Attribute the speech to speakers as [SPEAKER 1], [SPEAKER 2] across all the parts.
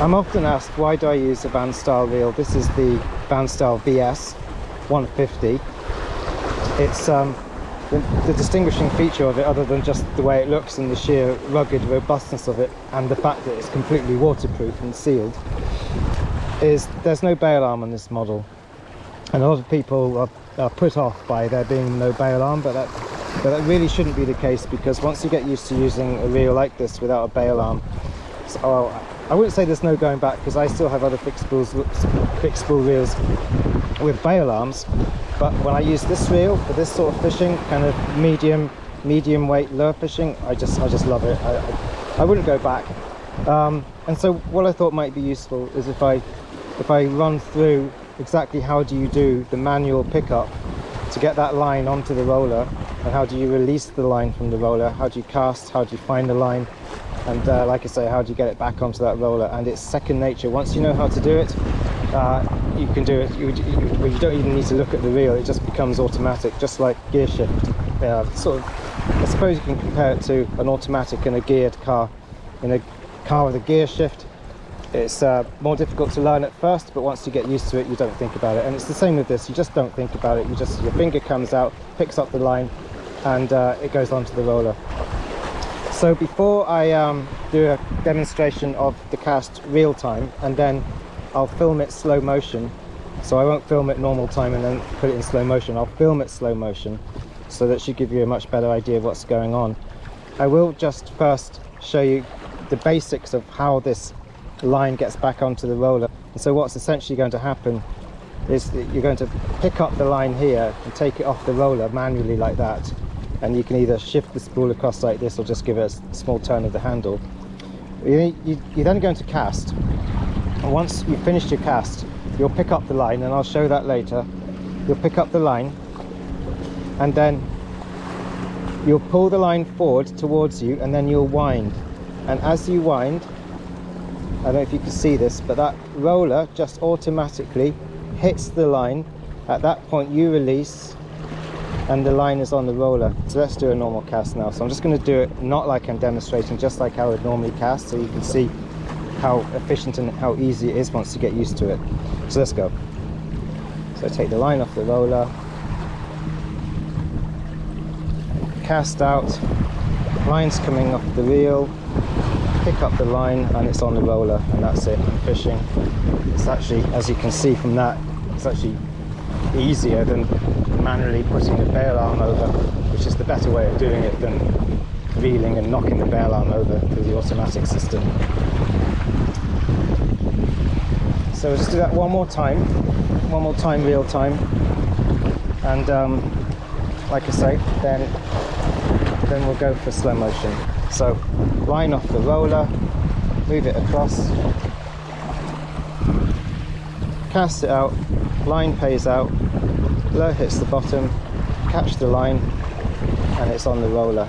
[SPEAKER 1] I'm often asked, why do I use a Vanstal reel? This is the Vanstal VS 150. It's the distinguishing feature of it, other than just the way it looks and the sheer rugged robustness of it, and the fact that it's completely waterproof and sealed, is there's no bail arm on this model. And a lot of people are put off by there being no bail arm, but that really shouldn't be the case, because once you get used to using a reel like this without a bail arm, so I wouldn't say there's no going back, because I still have other fixed-spool reels with bail arms, but when I use this reel for this sort of fishing, kind of medium weight lure fishing, I just love it. I wouldn't go back. And so what I thought might be useful is if I run through exactly how do you do the manual pickup to get that line onto the roller, and how do you release the line from the roller, how do you cast, how do you find the line, and like I say, how do you get it back onto that roller. And it's second nature. Once you know how to do it, you can do it. You don't even need to look at the reel. It just becomes automatic, just like gear shift. Sort of, I suppose you can compare it to an automatic and a geared car. In a car with a gear shift, it's more difficult to learn at first, but once you get used to it, you don't think about it. And it's the same with this. You just don't think about it. Your finger comes out, picks up the line, and it goes onto the roller. So before I do a demonstration of the cast real time, and then I'll film it slow motion, so I won't film it normal time and then put it in slow motion. I'll film it slow motion, so that should give you a much better idea of what's going on. I will just first show you the basics of how this line gets back onto the roller. And so what's essentially going to happen is that you're going to pick up the line here and take it off the roller manually like that, and you can either shift the spool across like this or just give it a small turn of the handle. You're then going to cast. And once you've finished your cast, you'll pick up the line, and I'll show that later. You'll pick up the line, and then you'll pull the line forward towards you, and then you'll wind. And as you wind, I don't know if you can see this, but that roller just automatically hits the line. At that point you release, and the line is on the roller. So let's do a normal cast now. So I'm just going to do it not like I'm demonstrating, just like I would normally cast, so you can see how efficient and how easy it is once you get used to it. So let's go. So take the line off the roller, cast out, line's coming off the reel, pick up the line, and it's on the roller, and that's it. I'm fishing. It's actually, as you can see from that, it's actually easier than manually putting the bail arm over, which is the better way of doing it than reeling and knocking the bail arm over through the automatic system. So we'll just do that one more time real time, and like I say, then we'll go for slow motion. So line off the roller, move it across, cast it out, line pays out, lure hits the bottom, catch the line, and it's on the roller.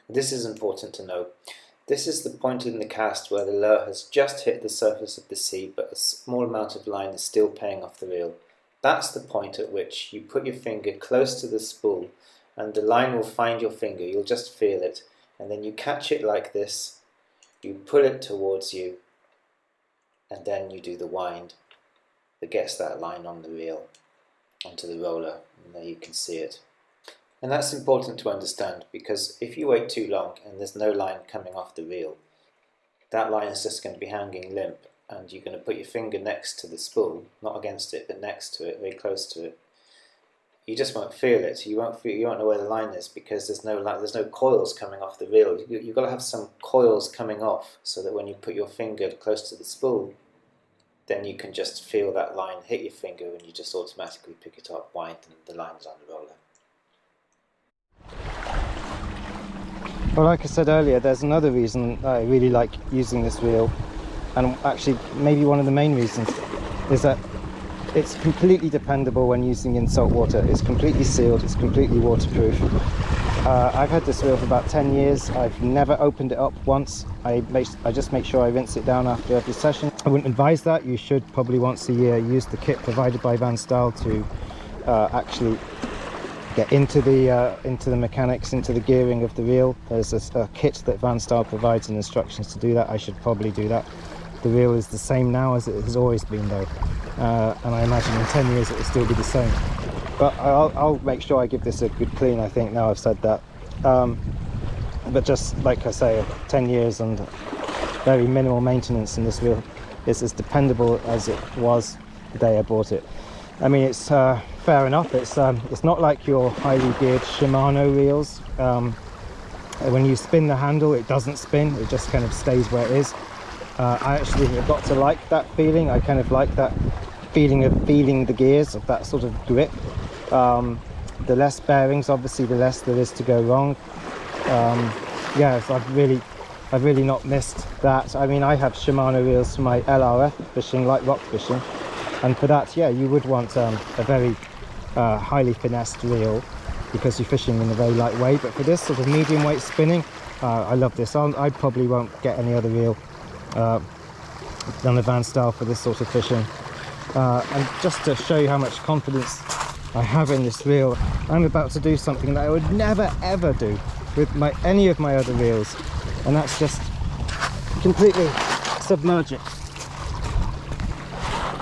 [SPEAKER 2] This is important to know. This is the point in the cast where the lure has just hit the surface of the sea, but a small amount of line is still paying off the reel. That's the point at which you put your finger close to the spool, and the line will find your finger. You'll just feel it, and then you catch it like this, you pull it towards you, and then you do the wind that gets that line on the reel onto the roller, and there you can see it. And that's important to understand, because if you wait too long and there's no line coming off the reel, that line is just going to be hanging limp, and you're going to put your finger next to the spool, not against it, but next to it, very close to it. You just won't feel it. You won't know where the line is, because there's no coils coming off the reel. You've got to have some coils coming off, so that when you put your finger close to the spool, then you can just feel that line hit your finger, and you just automatically pick it up, wind, and the line is on the roller.
[SPEAKER 1] Well, like I said earlier, there's another reason I really like using this reel, and actually maybe one of the main reasons is that it's completely dependable when using in salt water. It's completely sealed, it's completely waterproof. I've had this reel for about 10 years. I've never opened it up once. I just make sure I rinse it down after every session. I wouldn't advise that. You should probably once a year use the kit provided by Van Staal to actually get into the mechanics, into the gearing of the reel. There's a kit that Van Staal provides and instructions to do that. I should probably do that. The reel is the same now as it has always been though, and I imagine in 10 years it will still be the same. But I'll make sure I give this a good clean, I think, now I've said that. But just like I say, 10 years and very minimal maintenance in this reel. It's as dependable as it was the day I bought it. I mean, it's fair enough. It's not like your highly geared Shimano reels. When you spin the handle, it doesn't spin. It just kind of stays where it is. I actually have got to like that feeling. I kind of like that feeling of feeling the gears, of that sort of grip. The less bearings, obviously, the less there is to go wrong. Yeah, so I've really not missed that. I mean, I have Shimano reels for my LRF fishing, light rock fishing, and for that, yeah, you would want a very highly finessed reel, because you're fishing in a very light way. But for this sort of medium weight spinning, I love this. I probably won't get any other reel than the Van Staal for this sort of fishing. And just to show you how much confidence I have in this reel, I'm about to do something that I would never ever do with any of my other reels, and that's just completely submerge it.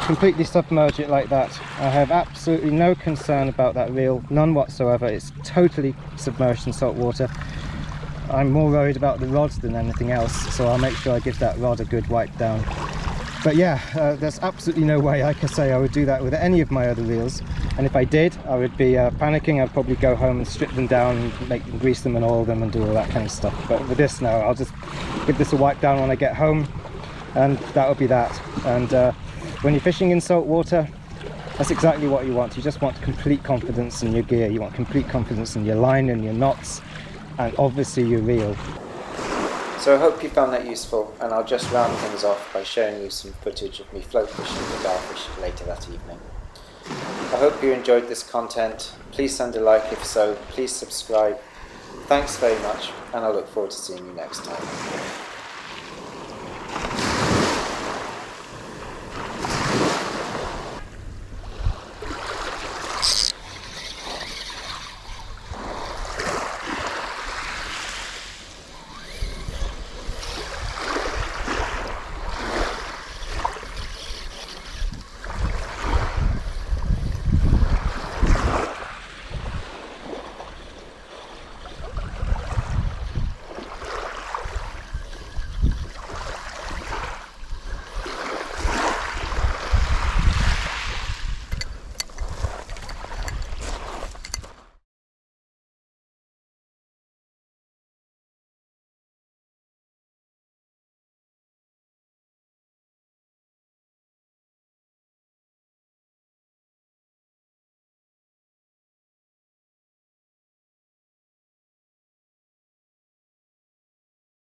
[SPEAKER 1] Completely submerge it like that. I have absolutely no concern about that reel, none whatsoever. It's totally submerged in salt water. I'm more worried about the rod than anything else, so I'll make sure I give that rod a good wipe down. But yeah, there's absolutely no way, like I say, I would do that with any of my other reels. And if I did, I would be panicking. I'd probably go home and strip them down and grease them and oil them and do all that kind of stuff. But with this now, I'll just give this a wipe down when I get home, and that'll be that. And when you're fishing in salt water, that's exactly what you want. You just want complete confidence in your gear. You want complete confidence in your line and your knots, and obviously your reel.
[SPEAKER 2] So I hope you found that useful, and I'll just round things off by showing you some footage of me float fishing the garfish later that evening. I hope you enjoyed this content. Please send a like if so, please subscribe. Thanks very much, and I look forward to seeing you next time.